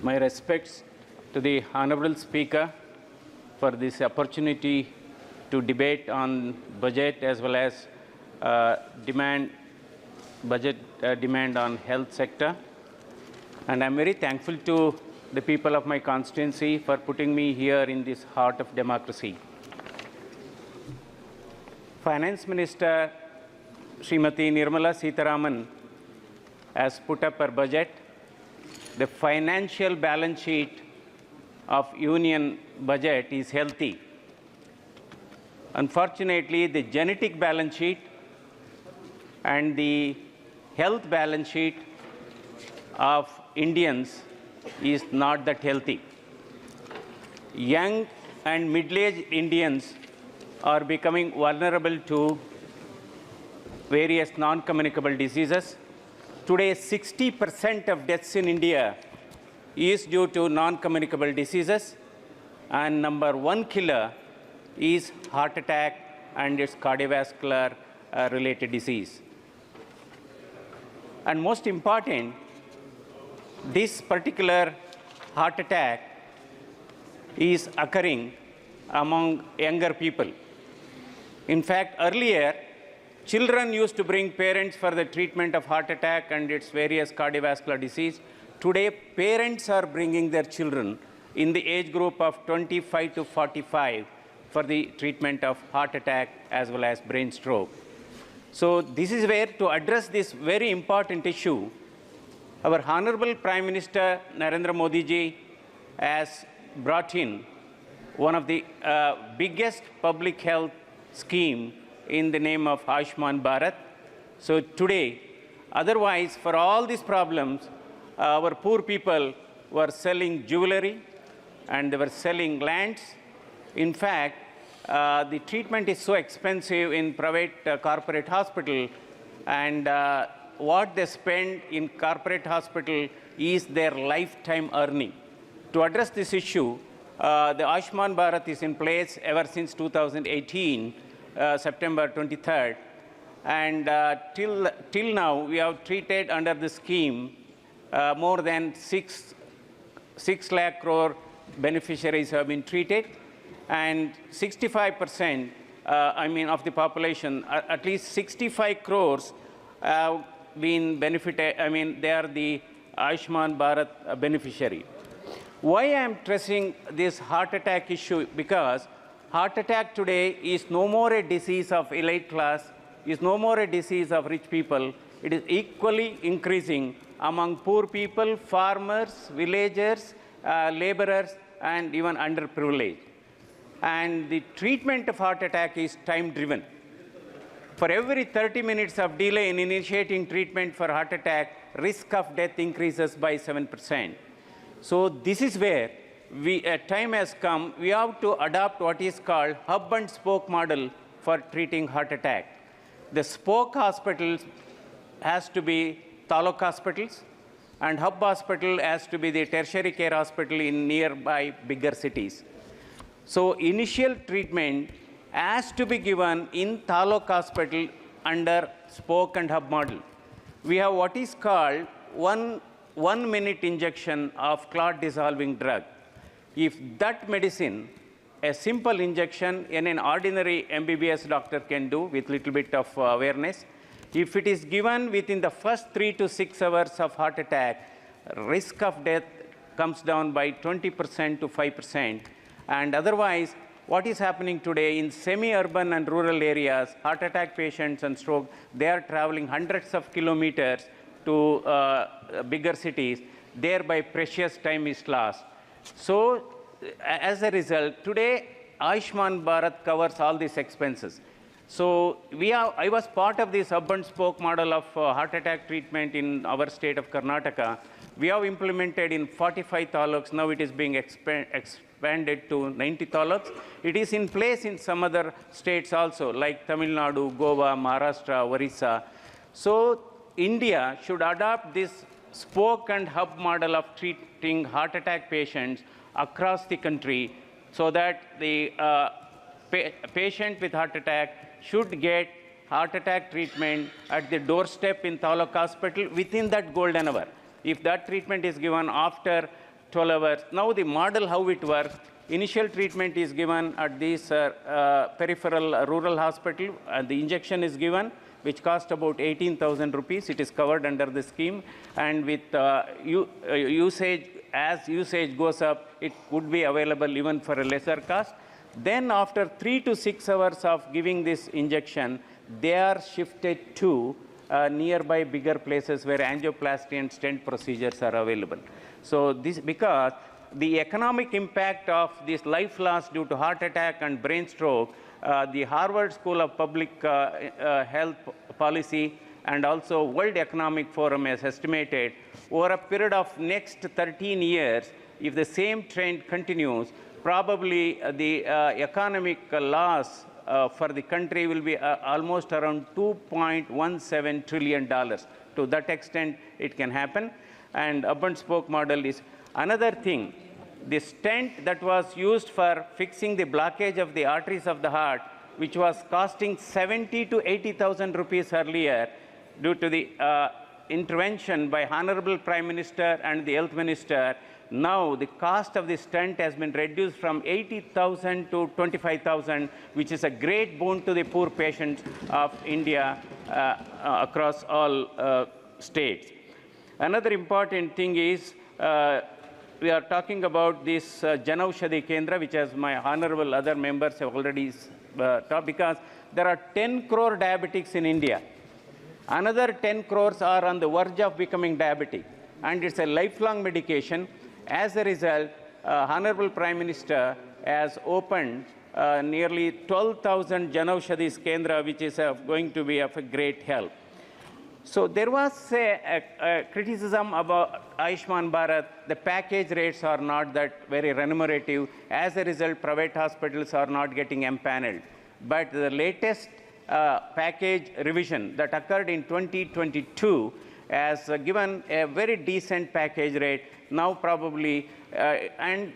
My respects to the Honorable Speaker for this opportunity to debate on budget as well as demand on health sector. And I'm very thankful to the people of my constituency for putting me here in this heart of democracy. Finance Minister Srimati Nirmala Sitharaman has put up her budget. The financial balance sheet of Union budget is healthy. Unfortunately, the genetic balance sheet and the health balance sheet of Indians is not that healthy. Young and middle-aged Indians are becoming vulnerable to various non-communicable diseases. Today, 60% of deaths in India is due to non-communicable diseases, and number one killer is heart attack and its cardiovascular related disease. And most important, this particular heart attack is occurring among younger people. In fact, earlier, children used to bring parents for the treatment of heart attack and its various cardiovascular disease. Today, parents are bringing their children in the age group of 25 to 45 for the treatment of heart attack as well as brain stroke. So this is where, to address this very important issue, our Honorable Prime Minister Narendra Modi ji has brought in one of the biggest public health scheme in the name of Ayushman Bharat. So today, otherwise, for all these problems, our poor people were selling jewelry and they were selling lands. In fact, the treatment is so expensive in private corporate hospital, and what they spend in corporate hospital is their lifetime earning. To address this issue, the Ayushman Bharat is in place ever since 2018, September 23rd, and till now we have treated under the scheme more than 6 lakh crore beneficiaries have been treated, and 65% of the population, at least 65 crores have been benefited. They are the Ayushman Bharat beneficiary. Why I am stressing this heart attack issue? Because heart attack today is no more a disease of elite class, is no more a disease of rich people. It is equally increasing among poor people, farmers, villagers, laborers, and even underprivileged. And the treatment of heart attack is time-driven. For every 30 minutes of delay in initiating treatment for heart attack, risk of death increases by 7%. So this is where time has come. We have to adopt what is called hub and spoke model for treating heart attack. The spoke hospitals has to be taluk hospitals, and hub hospital has to be the tertiary care hospital in nearby bigger cities. So initial treatment has to be given in taluk hospital under spoke and hub model. We have what is called one minute injection of clot dissolving drug. If that medicine, a simple injection in an ordinary MBBS doctor can do with little bit of awareness, if it is given within the first 3 to 6 hours of heart attack, risk of death comes down by 20% to 5%. And otherwise, what is happening today in semi-urban and rural areas, heart attack patients and stroke, they are traveling hundreds of kilometers to bigger cities, thereby precious time is lost. So as a result, today Ayushman Bharat covers all these expenses. So I was part of this hub and spoke model of heart attack treatment in our state of Karnataka. We have implemented in 45 taluks. Now it is being expanded to 90 taluks. It is in place in some other states also, like Tamil Nadu, Goa, Maharashtra, Orissa. So India should adopt this spoke and hub model of treating heart attack patients across the country, so that the patient with heart attack should get heart attack treatment at the doorstep in Taluk Hospital within that golden hour. If that treatment is given after 12 hours, now the model how it works, initial treatment is given at this peripheral rural hospital, and the injection is given, which cost about 18,000 rupees. It is covered under the scheme, and with usage, as usage goes up, it would be available even for a lesser cost. Then after 3 to 6 hours of giving this injection, they are shifted to nearby bigger places where angioplasty and stent procedures are available. So this, because the economic impact of this life loss due to heart attack and brain stroke, the Harvard School of Public Health Policy and also World Economic Forum has estimated over a period of next 13 years, if the same trend continues, probably the economic loss for the country will be almost around $2.17 trillion. To that extent, it can happen. And hub-and-spoke model is another thing. The stent that was used for fixing the blockage of the arteries of the heart, which was costing 70 to 80,000 rupees earlier, due to the intervention by Honorable Prime Minister and the Health Minister, now the cost of the stent has been reduced from 80,000 to 25,000, which is a great boon to the poor patients of India across all states. Another important thing is we are talking about this Janaushadhi Kendra, which as my honorable other members have already talked, because there are 10 crore diabetics in India. Another 10 crores are on the verge of becoming diabetic, and it's a lifelong medication. As a result, Honorable Prime Minister has opened nearly 12,000 Janaushadhi Kendra, which is going to be of a great help. So there was a criticism about Ayushman Bharat. The package rates are not that very remunerative. As a result, private hospitals are not getting empaneled. But the latest package revision that occurred in 2022 has given a very decent package rate. Now probably, and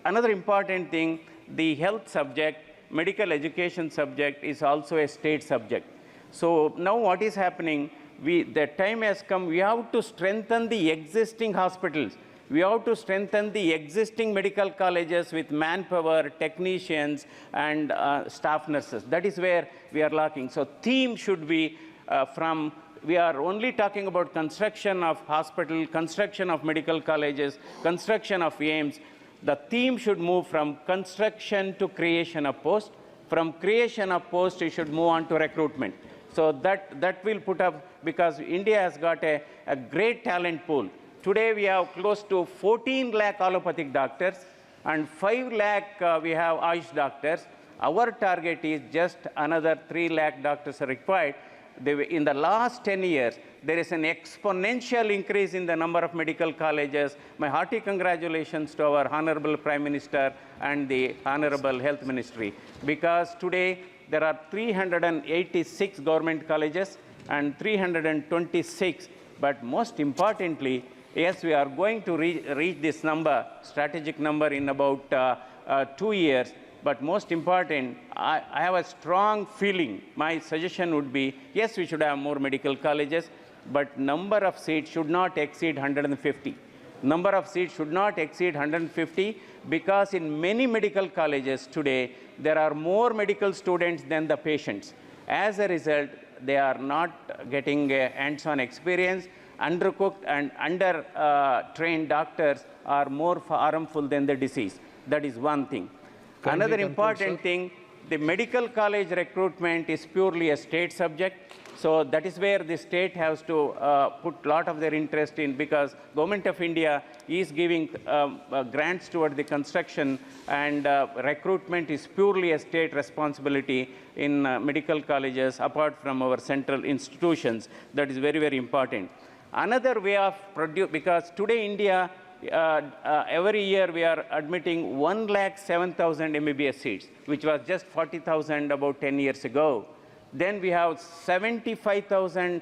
another important thing, the health subject, medical education subject is also a state subject. So now what is happening, the time has come, we have to strengthen the existing hospitals. We have to strengthen the existing medical colleges with manpower, technicians, and staff nurses. That is where we are lacking. So theme should be we are only talking about construction of hospital, construction of medical colleges, construction of AIIMS. The theme should move from construction to creation of post. From creation of post, it should move on to recruitment. So that will put up, because India has got a great talent pool. Today we have close to 14 lakh allopathic doctors and 5 lakh we have Ayush doctors. Our target is just another 3 lakh doctors are required. In the last 10 years, there is an exponential increase in the number of medical colleges. My hearty congratulations to our Honorable Prime Minister and the Honorable Health Ministry, because today there are 386 government colleges and 326, but most importantly, yes, we are going to reach this number, strategic number, in about 2 years. But most important, I have a strong feeling. My suggestion would be, yes, we should have more medical colleges, but number of seats should not exceed 150. Number of seats should not exceed 150, because in many medical colleges today, there are more medical students than the patients. As a result, they are not getting hands-on experience. Undercooked and under-trained doctors are more harmful than the disease. That is one thing. Another important thing, the medical college recruitment is purely a state subject. So that is where the state has to put a lot of their interest in, because Government of India is giving grants toward the construction, and recruitment is purely a state responsibility in medical colleges apart from our central institutions. That is very, very important. Another way of because today India, every year we are admitting 107,000 MBBS seats, which was just 40,000 about 10 years ago. Then we have 75,000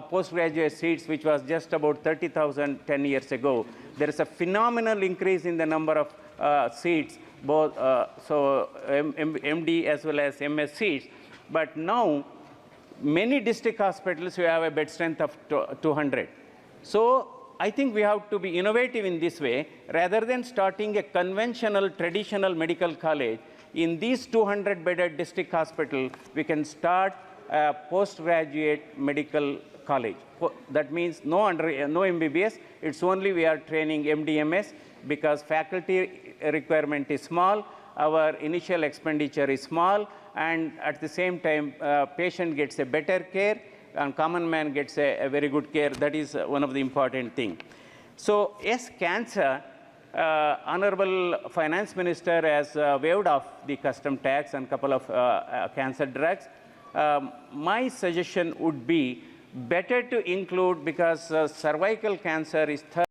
postgraduate seats, which was just about 30,000 10 years ago. There is a phenomenal increase in the number of seats, both MD as well as MS seats. But now many district hospitals, we have a bed strength of 200. So I think we have to be innovative in this way. Rather than starting a conventional, traditional medical college, in these 200-bedded district hospital, we can start a postgraduate medical college. That means no MBBS. It's only we are training MDMS because faculty requirement is small, our initial expenditure is small, and at the same time, patient gets a better care, and common man gets a very good care. That is one of the important things. So, yes, cancer, Honorable Finance Minister has waived off the custom tax and couple of cancer drugs. My suggestion would be better to include, because cervical cancer is third